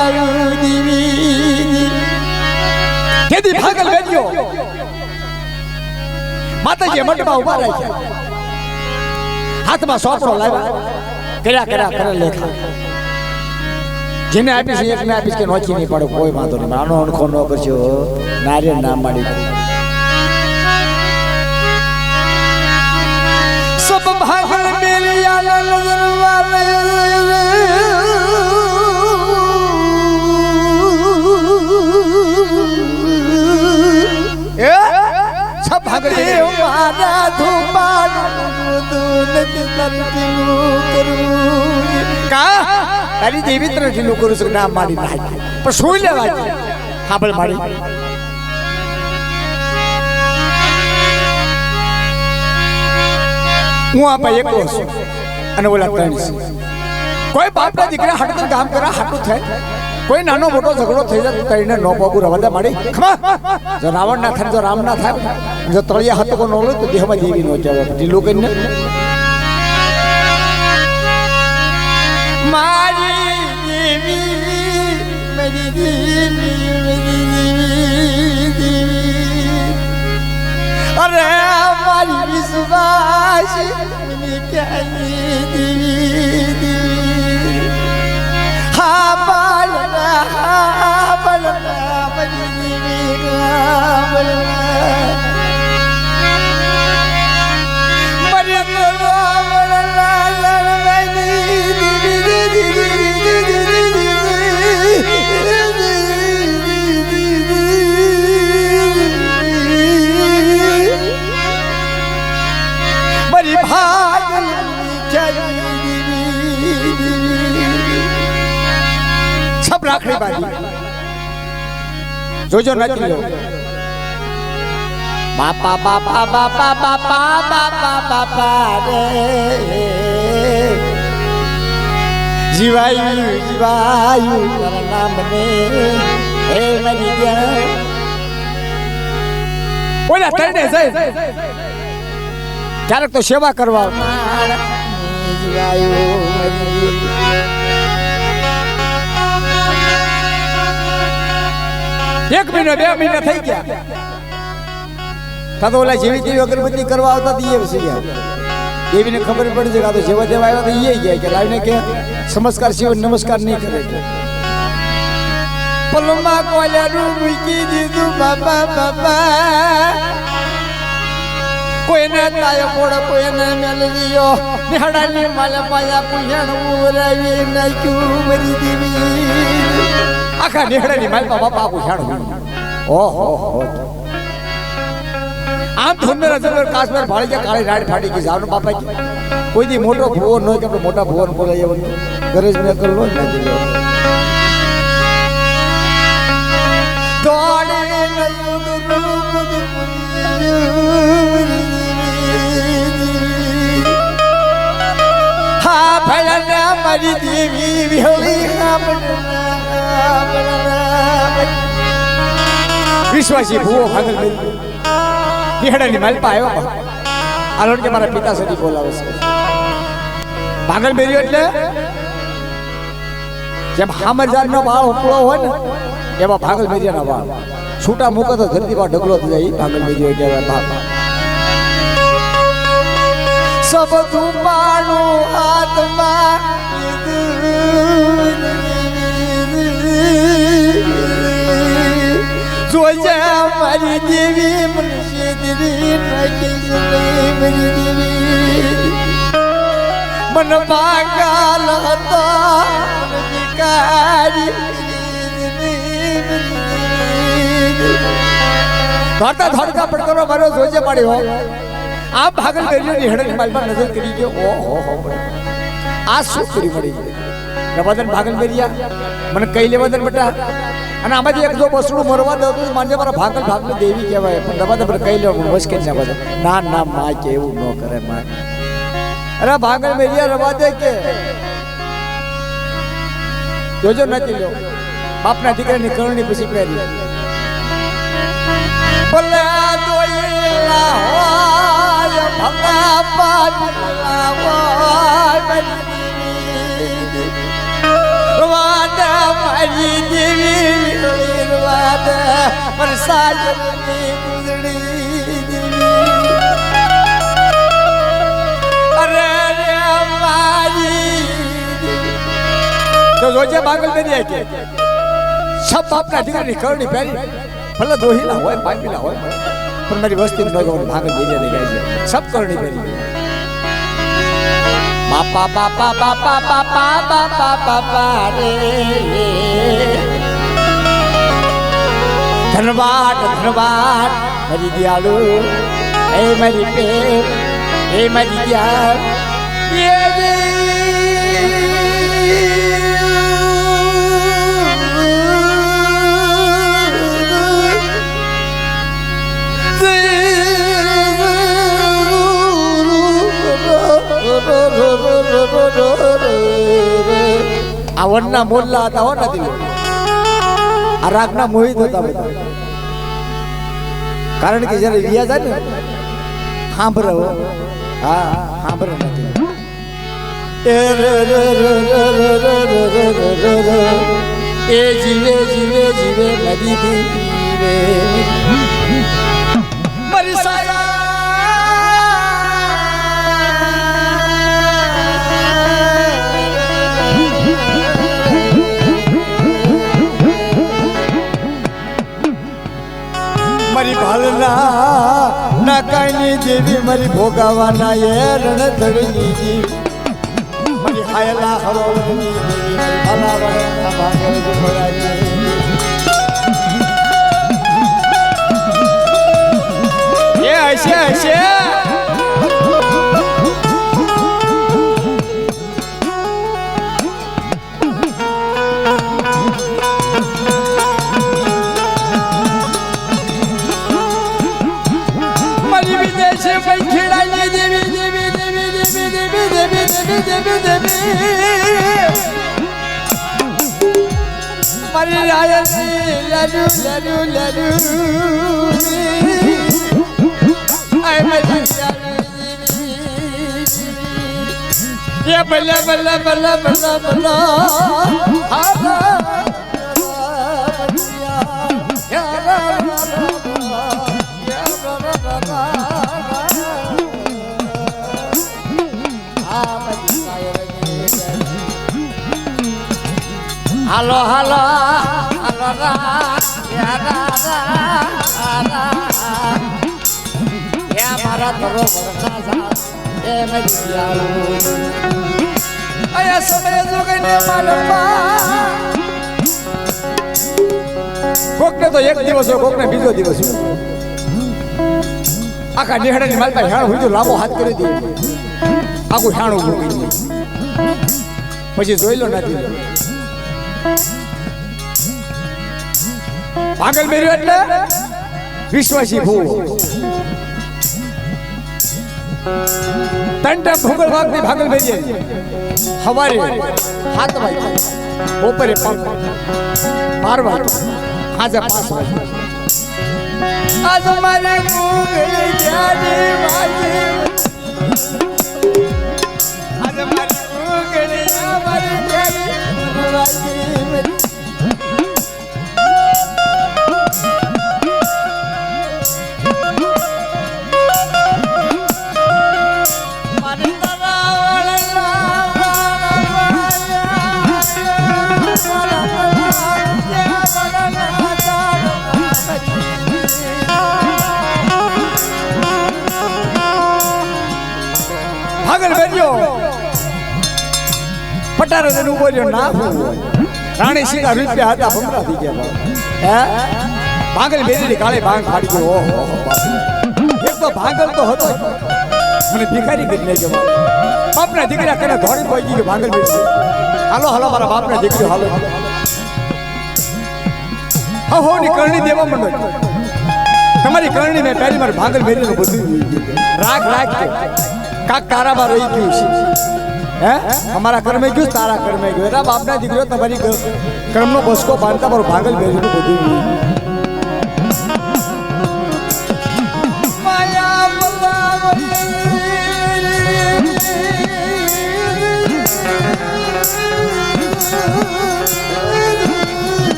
જાણું દીવી કેદી ભાગલ વેલ્યો માતાજી મંડપમાં ઉભા રાખ્યા હાથમાં સોપડો લાવ્યા કર્યા કરે લેખા જેને આપીશ એકને આપીશ કે નોચી નહીં પડે કોઈ વાંધો નહીં આનો અણખો ન કરજો નારિયેળ નામ માડી સબ ભાગલ મેલિયા નજર વાલે સબ ભાગલ મારા ધુપાડ દૂધ તરકીલું કરું કા તારી દેવી તરફીલું કરું છું નામ માડી નાખ પણ સુઈ લેવા હાબળ માડી હું આ ભાઈ એકલો છું અને ઓલા ત્રણ છે કોઈ બાપના દીકરા હાટું કામ કરા હાટું થાય કોઈ નાનો મોટો ઝઘડો થઈ જાય કઈને નો પગું રવાદા માડી ખમા જો રાવણ ના થાય જો રામ ના થાય જો તળિયા હાથ કો નો લો તો દેહમાં દેવી નો જાવે ઢીલું કરીને મારી દેવી મેરી દેવી અરે મારી વિશ્વાસ હા બલના મારી દેવી सब રાખડી બાજી જોજો નાચી લો બાપા બાપા બાપા બાપા બાપા બાપા રે જીવાયુ જીવાયુ તારા નામ ને હે મરી ગયા ઓલા તરને જાય ક્યારેક તો સેવા કરવા જીવાયુ એક મહિનો 2 મહિના થઈ ગયા તો ઓલા જેવી તેવી અગરબત્તી કરવા આવતા તો એ વસી ગયા દેવીને ખબર પડી છે કે આ તો જેવા દેવા આવ્યા તો એ ગયા કે લાવીને કે નમસ્કાર શિવ નમસ્કાર નહીં કરે પલમાં કોયલાનું મૂકી દીધું બાબા બાબા કોઈને તાયો પોડો કોઈને મેલવીયો નિહાડાની માલે પાયા પુણ્યાણ ઉરાવી નાખ્યું મરી દેવી આખા નિહાડાની માલ બાપા પુણ્યાણ ઓહો આમ ધુંધર અજર કાશ્મીર ભાળી કે કાળી રાડ ફાડી ગઈ જાવનો બાપા કોઈ દી મોટો ભુવો ન કે મોટા ભુવન બોલાય એવું ગરજ ન કરલો ને દોડે નયુગ રૂપ હા ભલા મારી દેવી વિહળી વિશ્વાસી ભુવો ભાગલ નિહાડાની માલપા આવ્યો આલોડ કે મારા પિતા સુધી બોલાવે છે ભાગલ બેર્યો એટલે જેમ હામરજારનો બાળ ઉપળો હોય ને એમાં ભાગલ બેરિયાના બાળ છૂટા મૂકો તો ધરતી પર ઢગલો થઈ જાય ભાગલ બેરિયો એટલે બાપા સબ તુપાનું હાથમાં જોજા મારી દેવી મનસે દેવી રાખી મારી દેવી મન પાગલ હતા વિકારી ધરતા ધરતા પડકરો મારો જોજે પાડી હો આ ભાગલ બેરીની હેડની માલમાં નજર કરી ગયો ઓહો આ શું કરી પડી રવાદન ભાગલ બેરિયા મને કઈ લેવાદન બેટા અને આમાંથી એક જો બસડું મરવા દઉં તો માનજે મારા ભાગલ ભાગલ દેવી કહેવાય પણ રવાદન પર કઈ લેવું મુશ્કેલ છે બધા ના ના માં કે એવું ન કરે માં અરે ભાગલ બેરિયા રવા દે કે જોજો નથી લો બાપના દીકરાની કરણી પછી પહેરી ભલા દોયલા હોય ભલા પાડલા હોય વાડા મારી દેવી વીરવાદ વરસાદની ગુજડી અરે રે મારી તો જોજે પાગલ બેરી કે सब अपना દીકરાની કરણી પહેરી ભલે દોહીલા હોય પાપીલા હોય પણ મારી વસ્તી નો ગવન ભાગલ બેરી દેખાય છે सब કરણી પહેરી બાપા બાપા બાપા બાપા બાપા બાપા રે ધન્યવાદ ધન્યવાદ મારી દિયાળુ એ મારી પ્રેમ એ મારી દિયાળ આ વનના મોલ્લા હતા હો નથી આ રાગના મોહિત હતા બધા કારણ કે જ્યારે વિયા જાય ને સાંભળો હા સાંભળો નથી એ જીવે જીવે જીવે નદી જીવે મારી સારા મારી ભાલના ના કાઈની દેવી મારી ભોગાવાના એ રણધરની દેવી મારી હાયલા હરોવરની દેવી ભાલાવરના ભાગલ જોડાઈ એ હશે હશે મારી રાયની લાડુ લાડુ લાડુ આય મારી એ બલ્લા બલ્લા બલ્લા બલ્લા બલ્લા હાલો હાલો હાલો મારા તરો એ મેં સમય જોગને કોકને તો એક દિવસ હોય કોકને બીજો દિવસ હોય આખા નિહાળાની માલતા હેણ હોય તો લાંબો હાથ કરી દે આખું હેણ ઉભું કરી દે પછી જોઈ લો નથી ભાગલ મેર્યો એટલે વિશ્વાસી ભૂ તંટા ભૂગલ ભાગની ભાગલ મેરીએ હવારે 7 વાગે બપોરે 12 વાગે આજે 5 વાગે આજ મારે ભૂગલ જાની વાગે આજ મારે ભૂગલ મારી જાની વાગે ભાગલ બેર્યો પટારો ને ઉભો રહ્યો ના રાણી સીધા રૂપિયા હતા ભમરા થઈ ગયા હે ભાગલ બેરી કાળે ભાંગ ફાડી ગયો ઓહો એક તો ભાગલ તો હતો મને ભિખારી કરી નાખ્યો બાપના દીકરા કને ધોળી પહોંચી ગયો ભાગલ બેરી હાલો હાલો મારા બાપના દીકરો હાલો હો ની કરણી દેવા મંડો તમારી કરણી મેં પહેલી મારે ભાગલ બેરીનું બધું રાગ રાગ કાક તારામાં રહી ગયું છે હે અમારા કર્મે ગયું તારા કર્મે ગયું એના બાપના દીકરો તમારી કર્મનો બસકો બાંધતા મારું ભાગલ બેરીનું બધું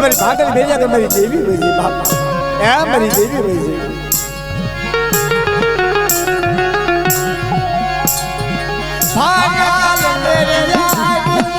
मेरी भागल भेजा के मेरी देवी भेजी भाग ए मेरी देवी भेजी भागल मेरी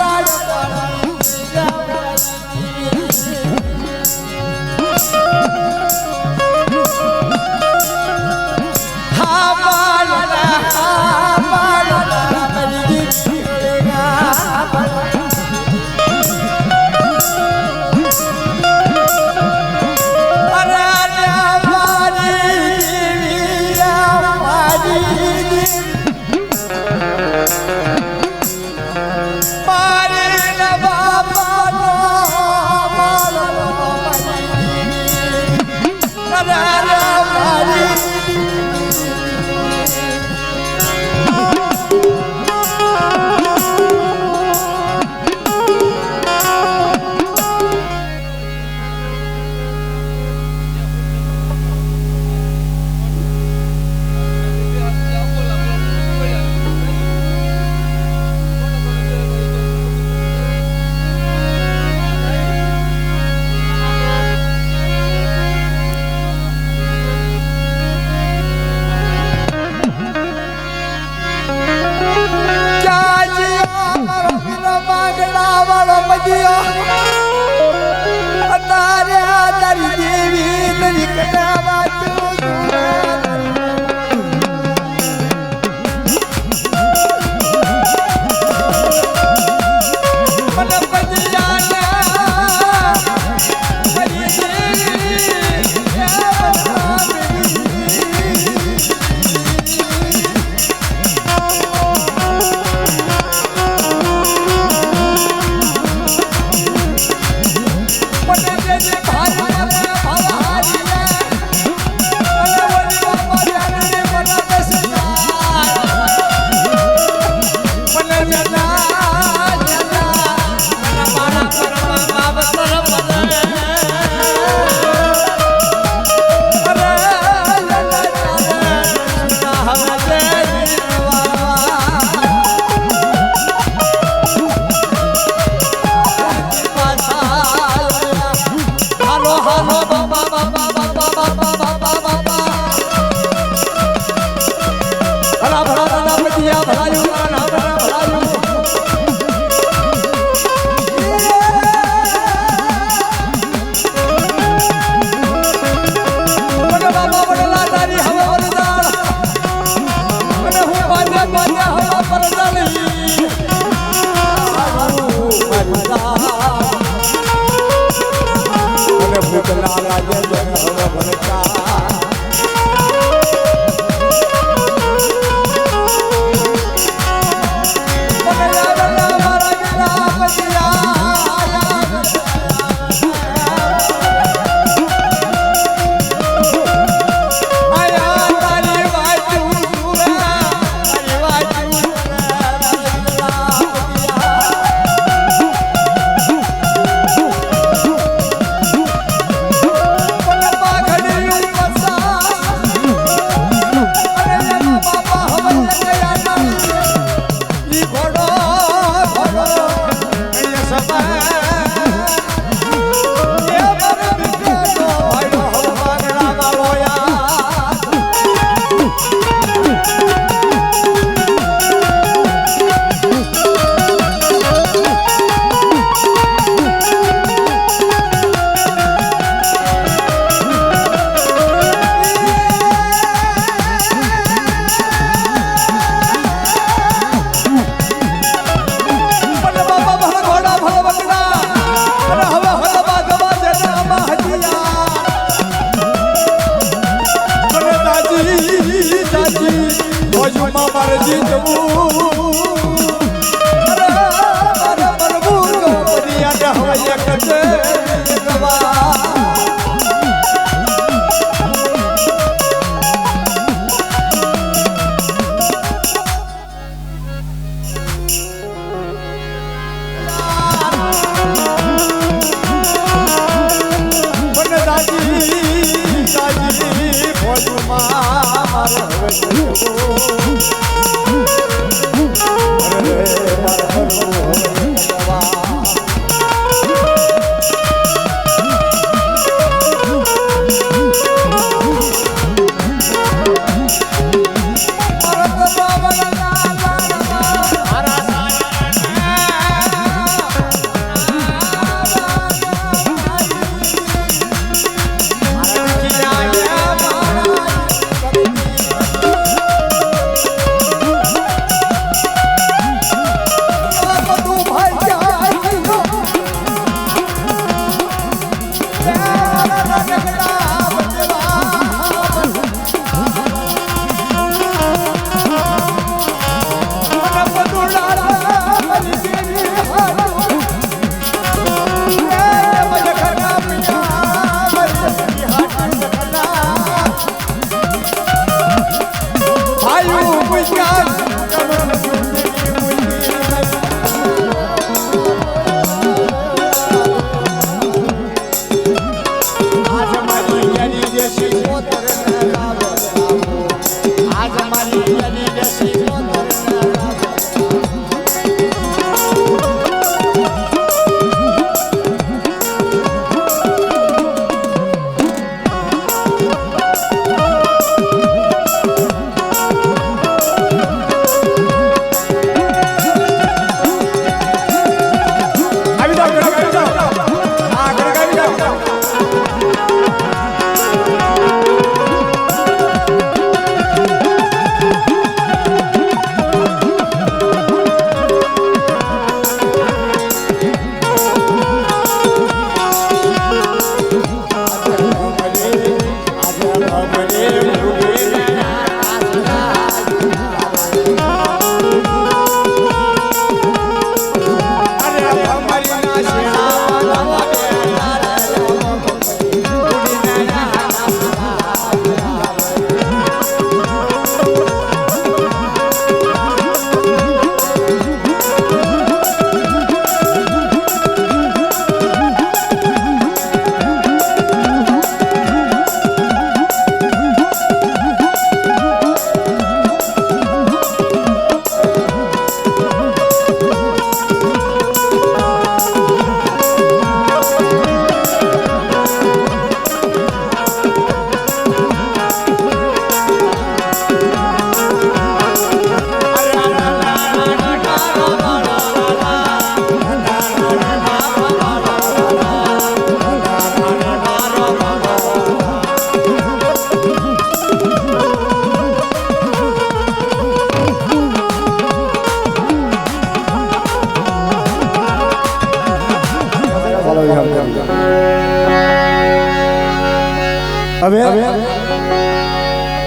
હવે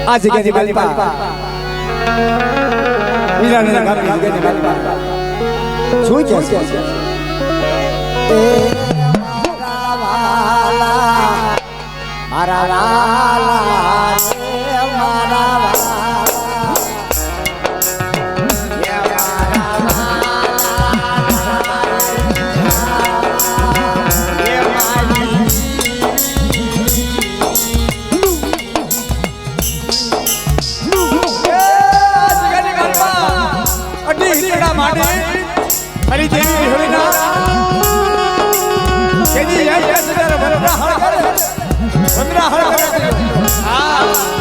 આ જગ્યાની માલિકા વીરાને ગામની જગ્યાની માલિકા શું કહે છે એ મારા વાલા રે મારા મારી દેવી હોળીના કેજી યાદ છે તારા વંદરા હળ કરે વંદરા હળ કરે હા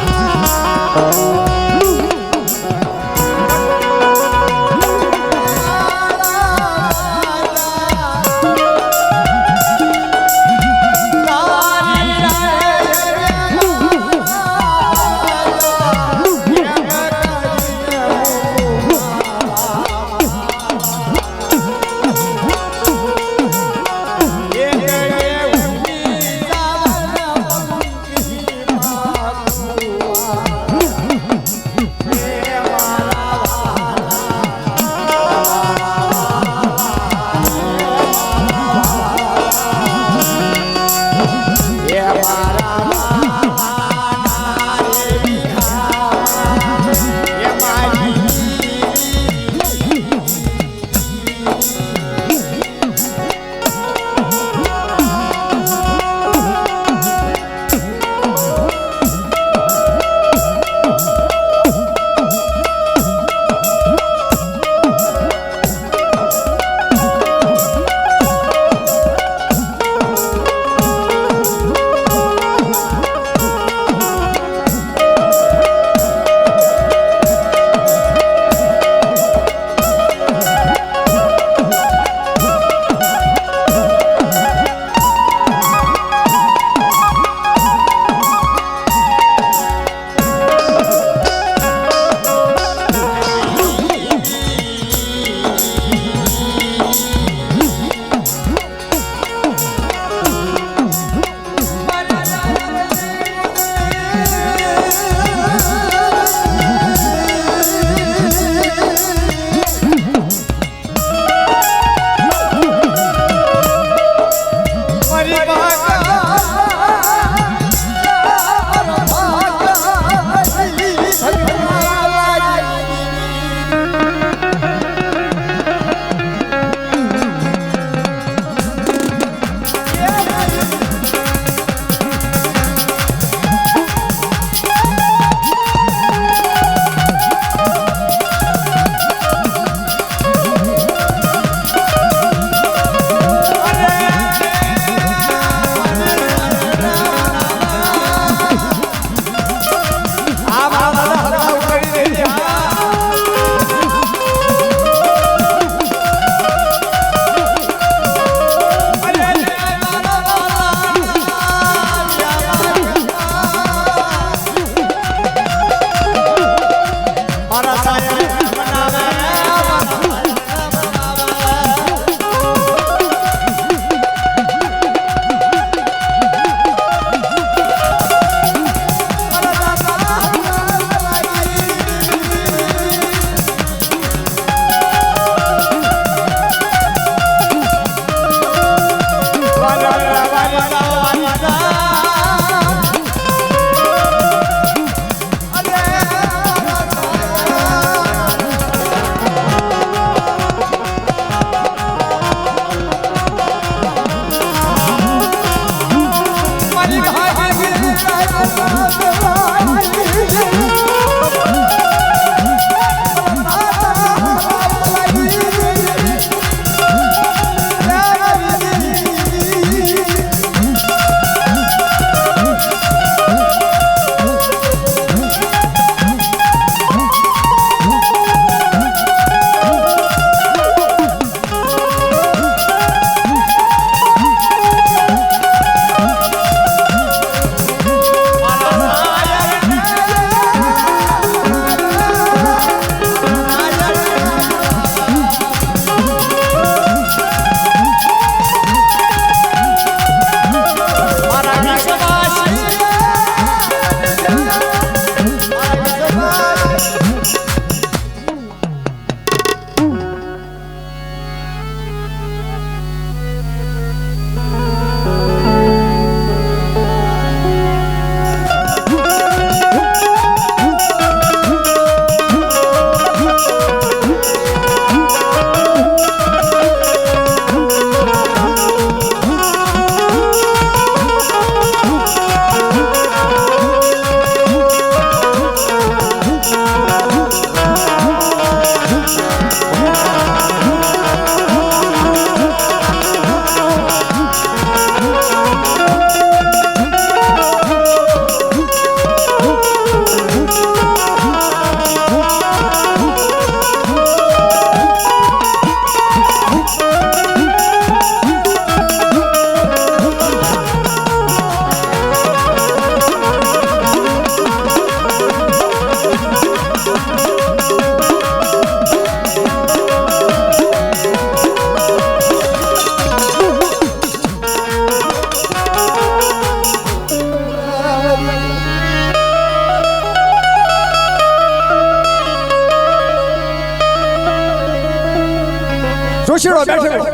જોશીડો બેઠેલો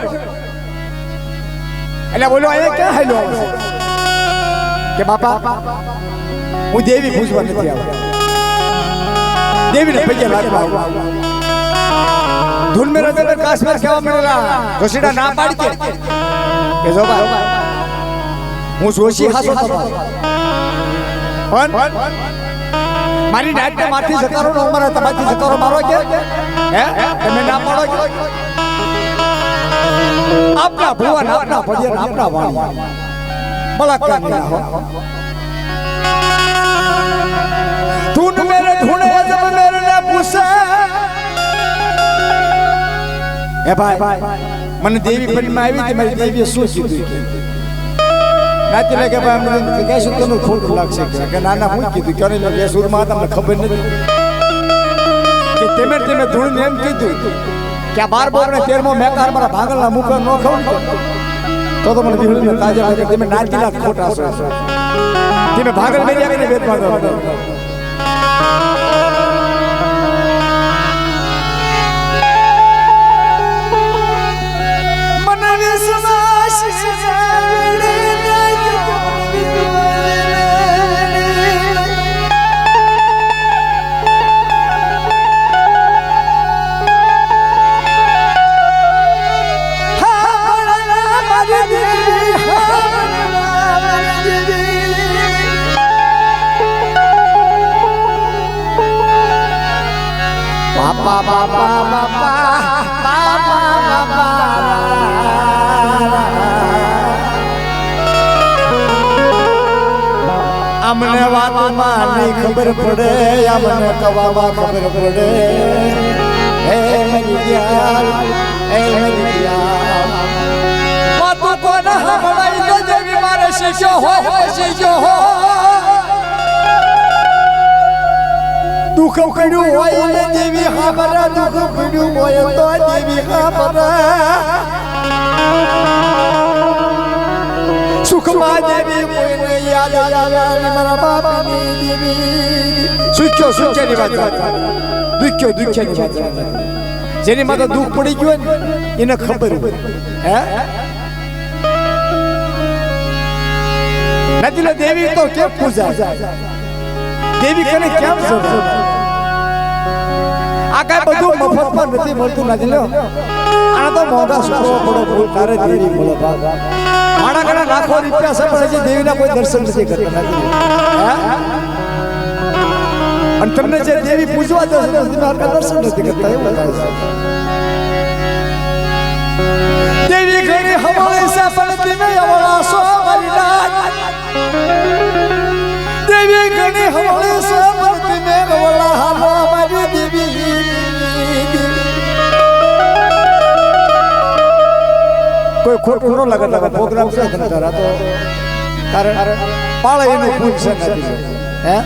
એટલે બોલો અહીંયા ક્યાં હેલો કે બાપા હું દેવી પૂજવા નથી આવ્યો દેવીને પગે લાગવા આવ્યો ધૂન મેં રજે કાશ્મીર કેવા મળેલા જોશીડા ના પાડી કે જો બા હું જોશી હાસો પણ મારી નાઈટ માથી જકારો નો અમારા તમારી જકારો મારો કે હે તમે ના પાડો કે આપના ભુવન આપના ભજન આપના વાણી બળાકાર ના હો ધૂન મેરે ધૂણે જબ મેરે ને પૂછે એ ભાઈ મને દેવી પરીમાં આવી હતી મારી દેવીએ શું કીધું નાતી લાગે ભાઈ અમને કહેશું તને ખોટું લાગશે કે નાના હું કીધું કે નહીં લાગે સુરમાં તમને ખબર નથી કે તેમે ધૂણ એમ કીધું કે આ 12 ને 13મો મેકાર મારા ભાગલના મુખ ન ખવું તો મને બીહુને તાજા લાગે તમે નાતીલા ખોટા છો તમે ભાગલ મેરી આવીને વેદ માંગો મને વિશ્વાસ અમને વાતમાં નહીં ખબર પડે અમને કવામાં ખબર પડે હે મેરી જાન હે મેરી જાન વાતો કોને હમણાઈ તો દેવી મારે શીશો હો દુઃખ પડ્યું હોય ને દેવી ખબર દુઃખ પડ્યું હોય તો દેવી ખબર સુખમાં દેવી કોઈને યાદ આવે મારા બાપની દેવી સુખ્યાની વાત દુખ્યાની વાત જેની માથે દુઃખ પડી ગયું ને એને ખબર હે નથી દેવી તો કેમ પૂજા દેવી કને કેમ જવું આ કઈ બધું મફતમાં નથી મળતું નથી લો આના તો મોંઘા સુખો પડો ભૂલ તારે દેવી મળે મારા ઘણા લાખો રૂપિયા છે પણ હજી દેવીના કોઈ દર્શન નથી કરતા નથી અને તમને જે દેવી પૂજવા દો છો તમે હરકા દર્શન નથી કરતા એવું થાય છે દેવી ઘણી હવાળી છે પણ તમે હવાળા છો મારી રાત દેવી ઘણી હવાળી છે પણ તમે હવાળા હાલો મારી દેવી કોઈ ખોટું ન લગા પ્રોગ્રામ છે તારા તો કારણ પાળે એનું પૂજ છે નથી હે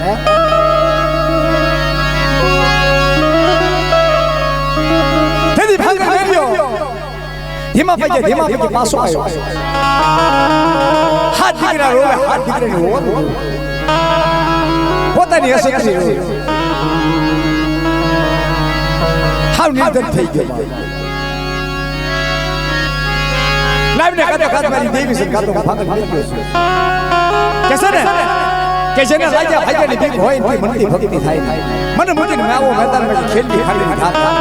તેદી ભાગર મેલ્યો ધીમા પગે પાછો આવ્યો હાથ દીકરા રોવે હાથ દીકરાની ઓર પોતાની હશે કરી હાવ નિર્ધન થઈ ગયો લાવને કાતો મારી દેવી છે કાતો ભાગલ મેલ્યો છે કે જેને રાજા ભાગ્યની ભીખ હોય ને મનની ભક્તિ થાય મને મૂકીને માવો મેદાનમાં ખેલવી ખાલી થાતા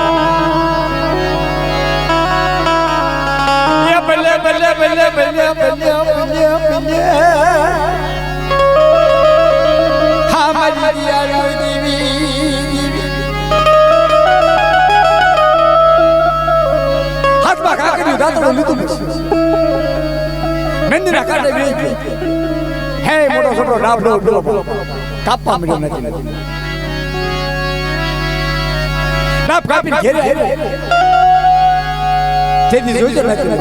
યા બલ્લે હા મારી યાર દેવી હાથમાં કાકડી દાંતડું લીધું નંદીના કાંઠે બેસી ગઈ હે મોટો છોટો રાબડો કાપવા મળ્યો નથી નાપ કાપીને ઘેરે તેથી જોઈતો નથી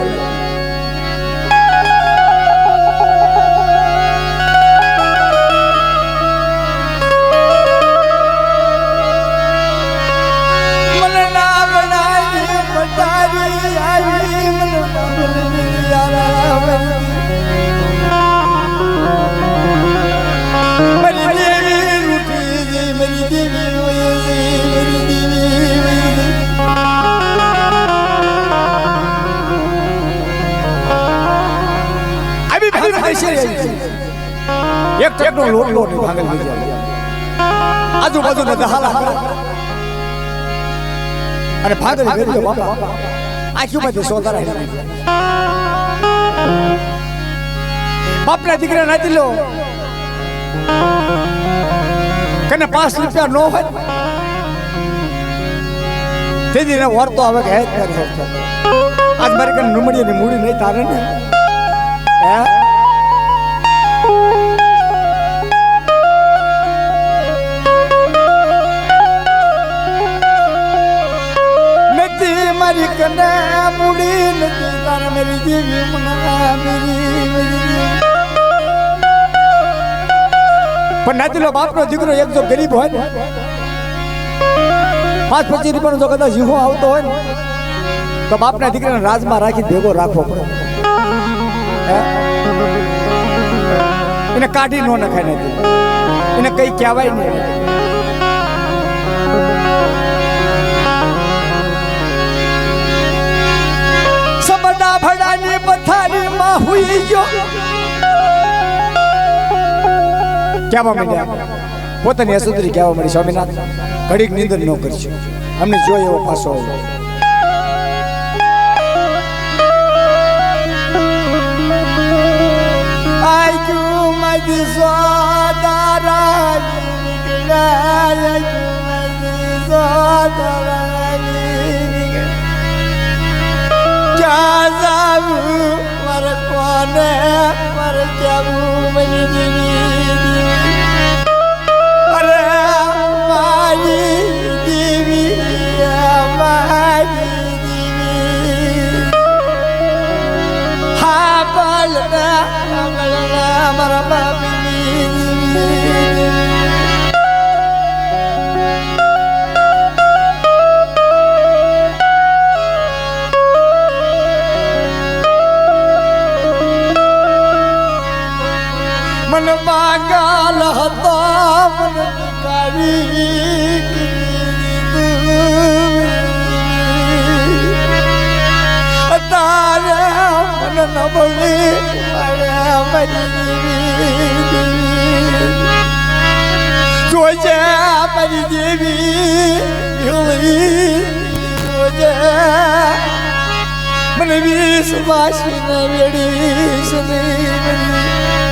મને ના બનાવી પટારી આવી મને લોટલો ને ભાગલ ભેરિયા આજુબાજુ ને દહાલા અને ભાગલ ભેરિયો બાપા આખીમાંથી સોધારા બાપના દીકરા નાતી લો કને 5 રૂપિયા નો હોય તેજી ને વર્તો આવે કે હેત કરે આજ મારી કને નુમડી ની મૂડી નહીં તારે ને હે નથી મારી કને મૂડી નથી તારે મેરી દેવી મના મેરી પણ નાતી લો બાપનો દીકરો એક જો ગરીબ હોય ને 5-25 રૂપિયાનો જો કદાચ જીવો આવતો હોય ને તો બાપના દીકરાને રાજમાં રાખી ભેગો રાખવો પડે એને કાઢી નો નખાય નથી એને કઈ કહેવાય નહીં સમડા ભડાની પથારીમાં હુઈ ગયો કહેવા માંડ્યા પોતાની અસુતરી કહેવા મળી સ્વામિનાથ ઘડીક નિંદર ન કરશો અમને જોઈ એવો પાછો मन मांगल હતા મન કાવી તારે મન નબળી જોજે મારી દેવી જોજે મને વિશ્વાસ વેડી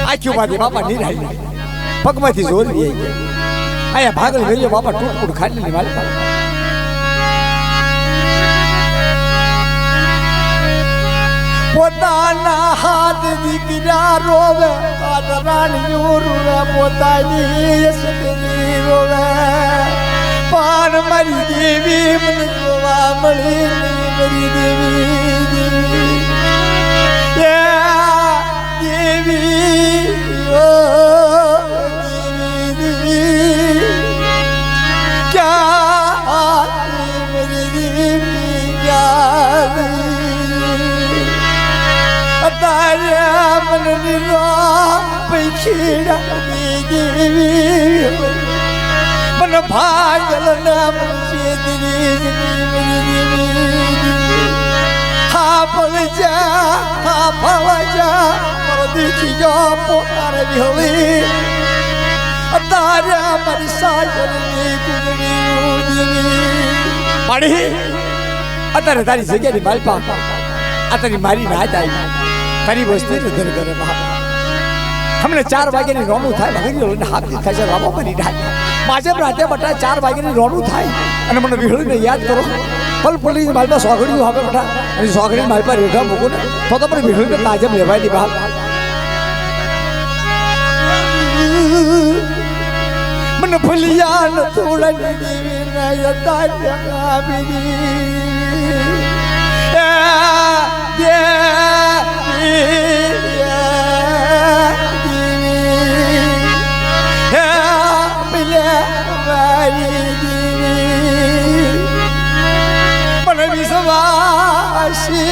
આખ્યું માંથી બાપા નિરાઈ પગમાંથી જોર લઈ ગયા આયા ભાગલ ભેરિયો બાપા ટૂટકૂટ ખાલી મારી પોતાના હાથ દીકરા રોવે રાણીઓ રોવે પોતાની સતરી રોવે પાન મારી દેવી મને જોવા મળી મારી દેવી દેવી क्या मेरी देवी क्या तारे मन निरा पीछड़ा देवी मन भागल नाम से मेरी देवी हाँ पल जा देखी जा पोतार भोली तारे हमारी साजन पढ़ी अतर तारी जगह नी मालपा अतरी मारी नाच आई तारी वस्ती ने धर करे हमने 4 वागे ની રોણું થાય ભગરી ને હાથ થી ખાશે રામો પરી ઢાય માજે રાતે બટા 4 વાગે ની રોણું થાય અને મને વિહળીને યાદ કરો પલ પલી માલપા સોગડીયું આવે બટા અને સોગડી માલપા રેખા મૂકો ને તો પણ વિહળીને તાજમ લેવાય ની બાપ मन भलिया न थोड़ा देवी न यता मन विश्वासी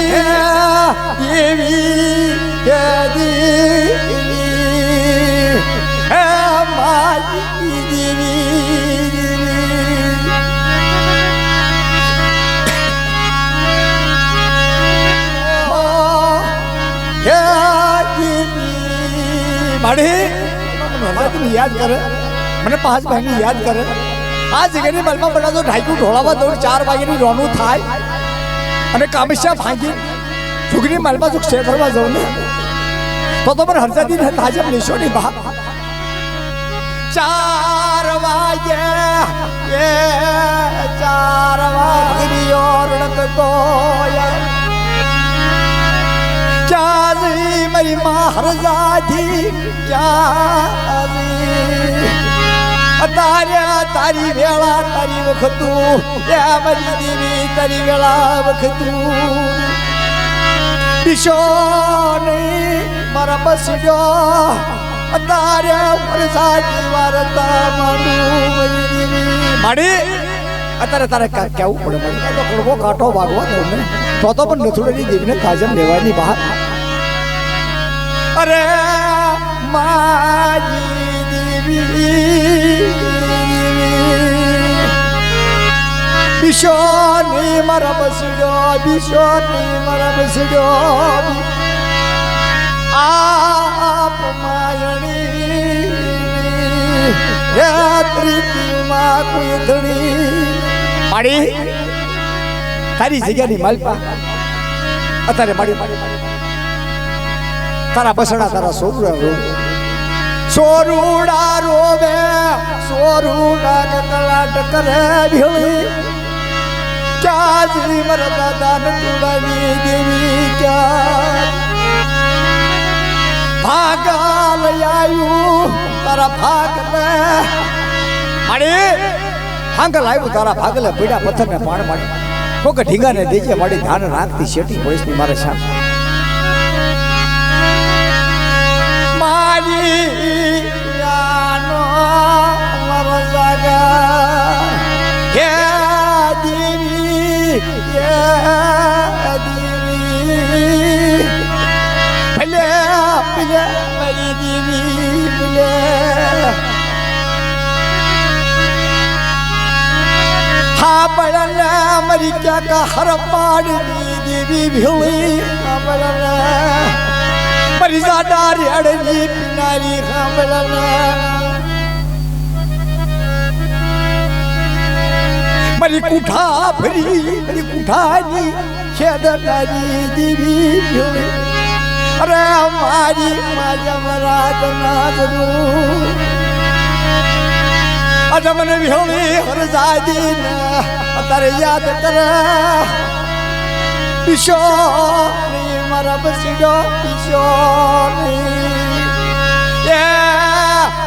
देवी ने याद करे मैंने 5 महीने याद करे आ जगह मलमा बड़ा तो ढाई ढोलावा दौड़ 4 वागे रोनू थाय અને કામસ્યા ભાંગી છોકરી માલમાં જો શેર ફરવા જાઉં ને તો મને હરસાદી ને તાજબ લેશો ની બા 4 વાગે એ 4 વાગે રડકતો क्या मेरी माँ हरजादी क्या तारी वेला तारी वखतू या मरी देवी तारी वेला वखतू दिशो नहीं मारा बसियो तारे हरजादी वारता मानू मरी देवी माड़ी अतारे तारे क्या पड़े मड़ी तो कड़वो काटो भागवा दो ने तो पण नथुरानी देवी ने काजम लेवानी बहार अरे मारी देवी बिशोनी मारा बसियो बिशोनी मारा बसियो आप मायणी रात्रि मा कोई धड़ी माड़ी तारी जगह नी मालपा अतारे माड़ी तारा बसड़ा तारा सोरुड़ा रोवे सोरुड़ा ककलाट करे भिली क्या जी मरदा दान तुड़ानी देवी क्या भागाल आयु तारा भागले अरे भागल आयु तारा भागले पीड़ा पत्थर ने पाण माड़ी कोक ढींगा ने देखे माड़ी धान राखती शेटी पुलिस नी मारे साथ यानो मरजागा हे देवी भले भले मेरी देवी भले हाँ बड़ना मरी क्या का हर पाड़ी देवी भोली हाँ बड़ना परिजादार अड़नी पिनारी खामलना मरी कुठा भरी मरी कुठानी खेदनारी देवी भोली अरे हमारी माजा मराद नाजरू अजमन भोली हरजादी ना तारे याद कर बिशो मारा बसियो बिशोनी ये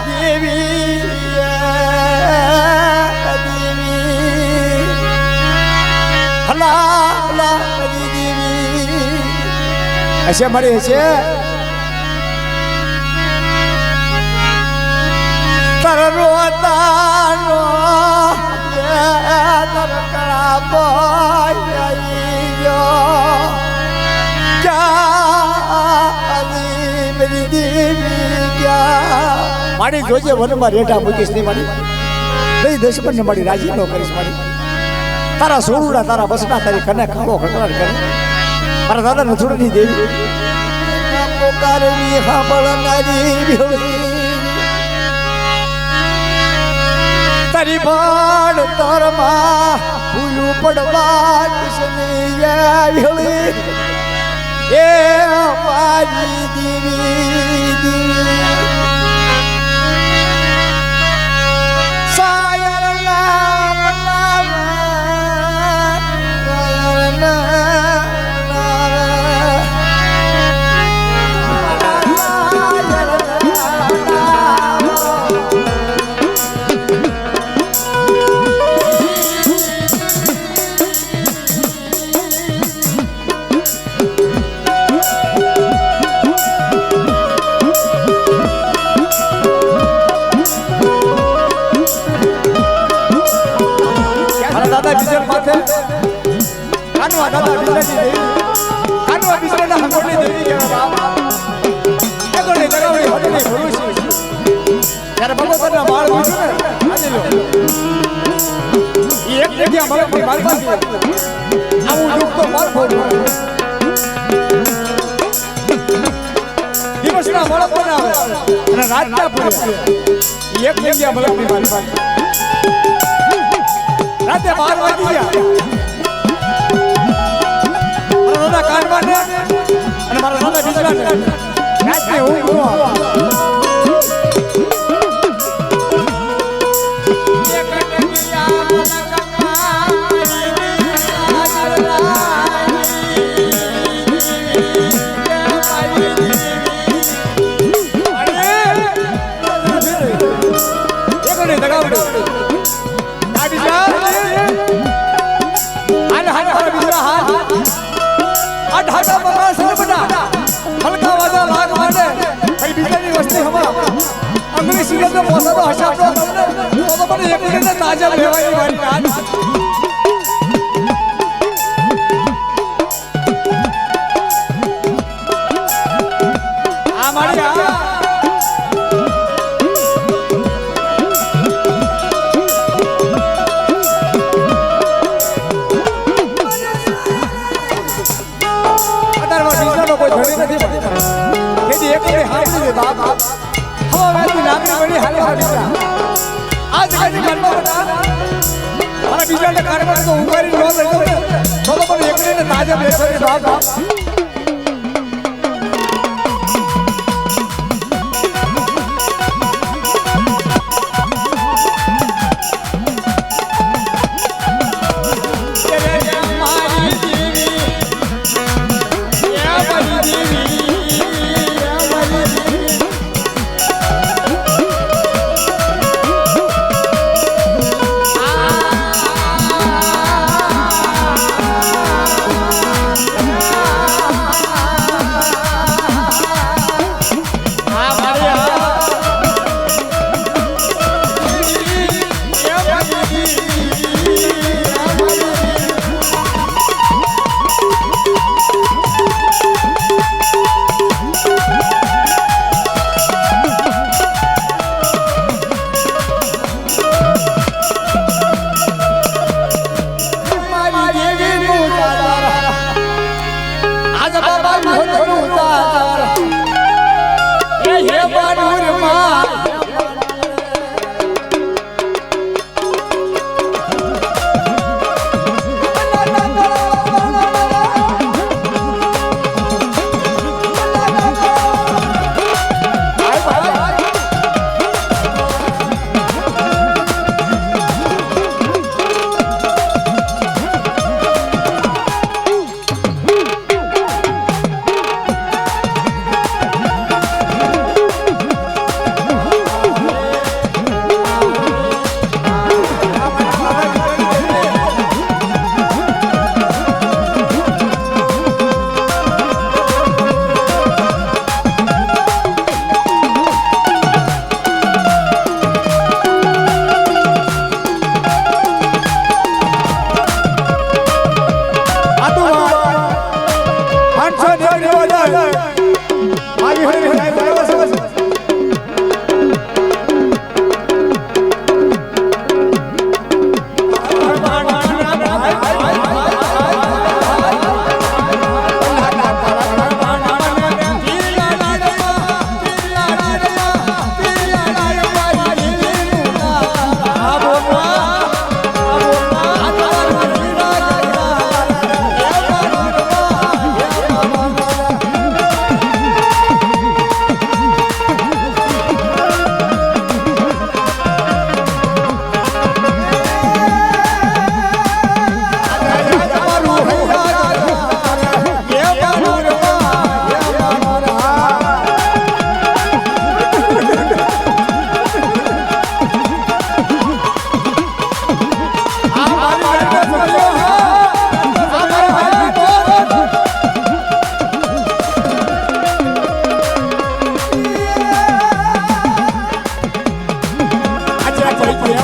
देवी हला हला मेरी देवी ऐसे मरे ऐसे तर रोता रो ये तर कड़ा बोयो मेरी देवी क्या माड़ी जोजे वन में रेटा मुकेश ने माड़ी नहीं दशमन ने माड़ी राजी नो करिस माड़ी तारा सोरुड़ा तारा बसना तारी कने खाओ खकराट करे पर दादा नथुरानी देवी पोकारनी हाबळनारी भोली तारी बाण तरमा फूलू पड़वा किसने ये भोली ए हमारी देवी सायर नाम दादा बिजल माथे कानवा दादा बिजल देवी कानवा बिजल ना हंगोली देवी के बाबा एकोने जगावड़ी होटली भरूसी यार भगवान ना बाळ बीजू ने आजे लो ये एक जगह हमारे की बात थी आऊ दुख तो मार फोड़ दिवस ना बड़ा बनावे અને रात क्या पूरे एक मिल गया मतलब नहीं मालूम रात 12 बज गया मारा कानवा ने અને મારા દાદા બીજલા ને રાત ને હું हल्का वादा लाग माने भाई बिजली वस्ती हमा अंग्रेजी सीजन में मौसम तो हशा तो मैंने एक दिन में ताजा लेवाई वाली आज हमारी आज काजी करना बता मारा बीजा ने कार में तो उंगारी लो ले तो पर एक ने ताजा बेचो के बाप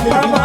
Bye.